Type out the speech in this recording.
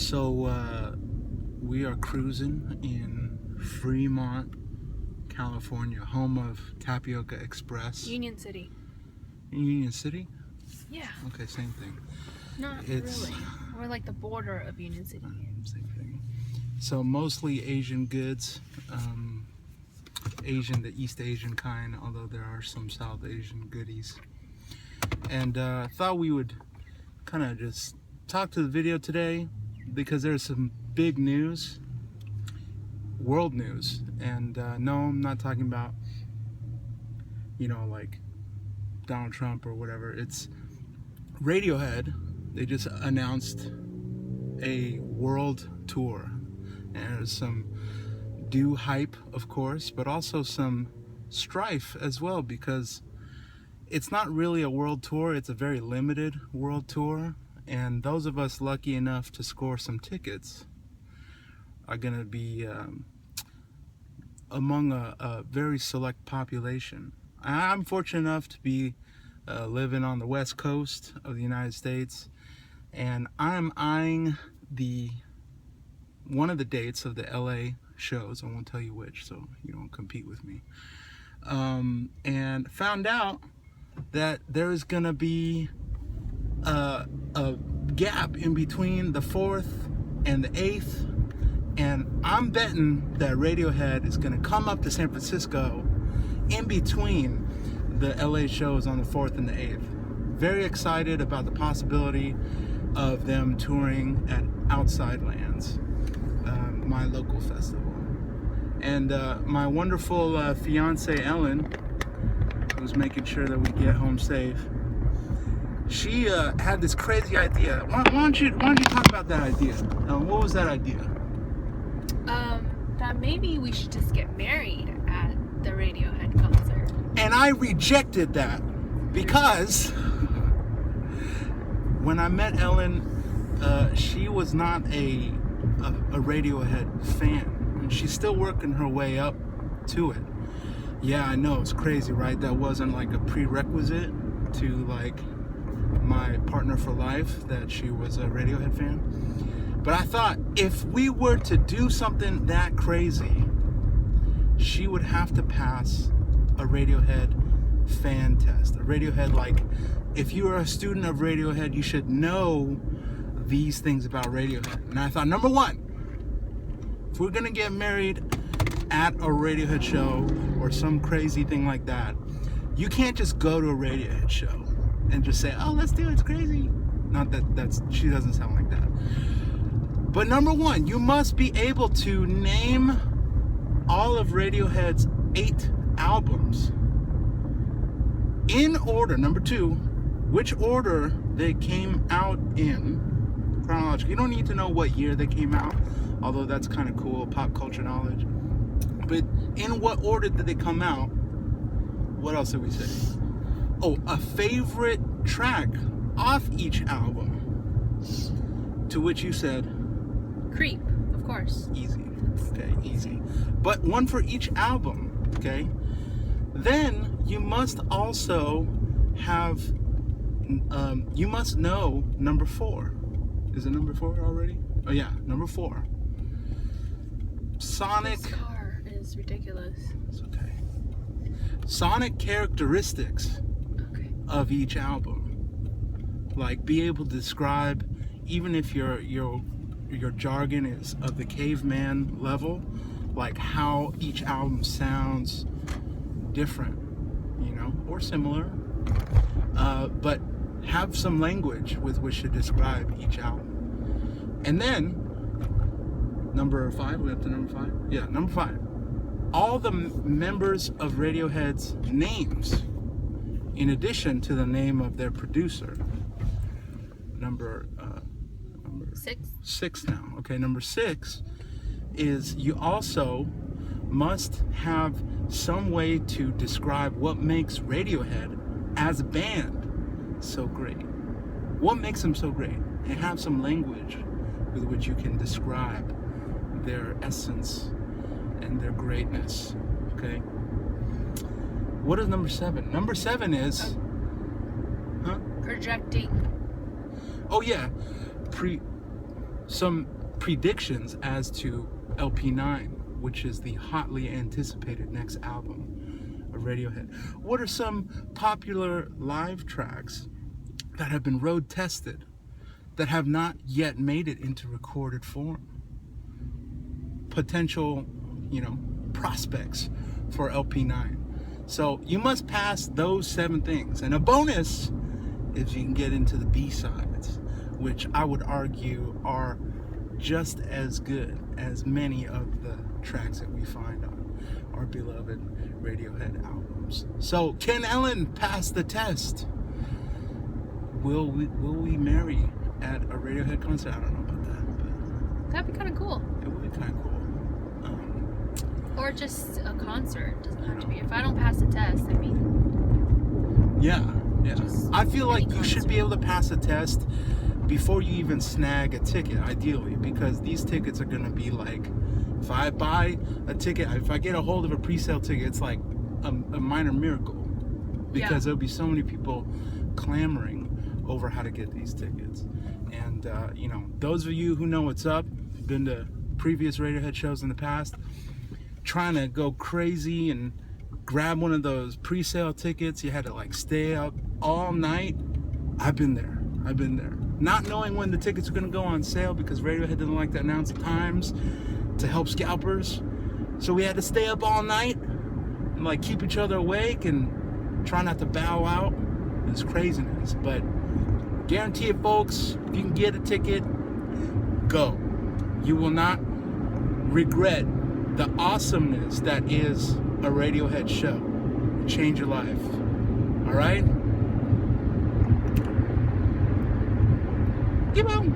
So we are cruising in Fremont, California, home of Tapioca Express. Union City. Union City? Yeah. Okay, same thing. Not really. We're like the border of Union City. Same thing. So mostly Asian goods. The East Asian kind, although there are some South Asian goodies. And thought we would kind of just talk to the video today because there's some big news, world news. And no, I'm not talking about, like Donald Trump or whatever. It's Radiohead. They just announced a world tour. And there's some due hype, of course, but also some strife as well, because it's not really a world tour. It's a very limited world tour. And those of us lucky enough to score some tickets are going to be among a very select population. I'm fortunate enough to be living on the west coast of the United States, and I'm eyeing one of the dates of the LA shows. I won't tell you which, so you don't compete with me. And found out that there is gonna be a gap in between the 4th and the 8th, and I'm betting that Radiohead is gonna come up to San Francisco in between the LA shows on the 4th and the 8th. Very excited about the possibility of them touring at Outside Lands, my local festival. And my wonderful fiancée Ellen, who's making sure that we get home safe, she had this crazy idea. Why don't you talk about that idea? What was that idea? That maybe we should just get married at the Radiohead concert. And I rejected that because when I met Ellen, she was not a Radiohead fan. And she's still working her way up to it. Yeah, I know, it's crazy, right? That wasn't like a prerequisite to like my partner for life, that she was a Radiohead fan. But I thought if we were to do something that crazy, she would have to pass a Radiohead fan test. A Radiohead, like, if you are a student of Radiohead, you should know these things about Radiohead. And I thought, number one, if we're gonna get married at a Radiohead show or some crazy thing like that, you can't just go to a Radiohead show and just say, oh, let's do it, it's crazy. Not that she doesn't sound like that. But number one, you must be able to name all of Radiohead's 8 albums in order. Number two, which order they came out in chronologically. You don't need to know what year they came out, although that's kind of cool, pop culture knowledge. But in what order did they come out? What else did we say? Oh, a favorite track off each album. To which you said? Creep, of course. Easy. Okay, easy. But one for each album, okay? Then you must also have, you must know number 4. Is it number 4 already? Oh yeah, number 4. Sonic. This car is ridiculous. It's okay. Sonic characteristics of each album. Like, be able to describe, even if your jargon is of the caveman level, like how each album sounds different, or similar, but have some language with which to describe each album. And then number 5, we up to number 5? Yeah, number 5. All the members of Radiohead's names, in addition to the name of their producer. Number 6 now. Okay, number 6 is you also must have some way to describe what makes Radiohead as a band so great. What makes them so great? And have some language with which you can describe their essence and their greatness. Okay? What is number 7? Number 7 is projecting. Oh yeah. some predictions as to LP9, which is the hotly anticipated next album of Radiohead. What are some popular live tracks that have been road tested that have not yet made it into recorded form? Potential, prospects for LP9. So you must pass those 7 things. And a bonus is you can get into the B-sides, which I would argue are just as good as many of the tracks that we find on our beloved Radiohead albums. So can Ellen pass the test? Will we marry at a Radiohead concert? I don't know about that, but That'd be kind of cool. it would be kind of cool. Or just a concert. Doesn't have to be. If I don't pass the test, I mean. Yeah. Just I feel like any you should concert. be able to pass a test before you even snag a ticket, ideally, because these tickets are going to be like, if I buy a ticket, if I get a hold of a pre-sale ticket, it's like a minor miracle, because there'll be so many people clamoring over how to get these tickets. And, those of you who know what's up, been to previous Radiohead shows in the past, trying to go crazy and grab one of those pre-sale tickets, you had to like stay up all night. I've been there. Not knowing when the tickets are going to go on sale, because Radiohead doesn't like to announce times to help scalpers. So we had to stay up all night and like keep each other awake and try not to bow out. It's craziness. But guarantee it, folks, if you can get a ticket, go. You will not regret the awesomeness that is a Radiohead show. Change your life. All right? Give 'em.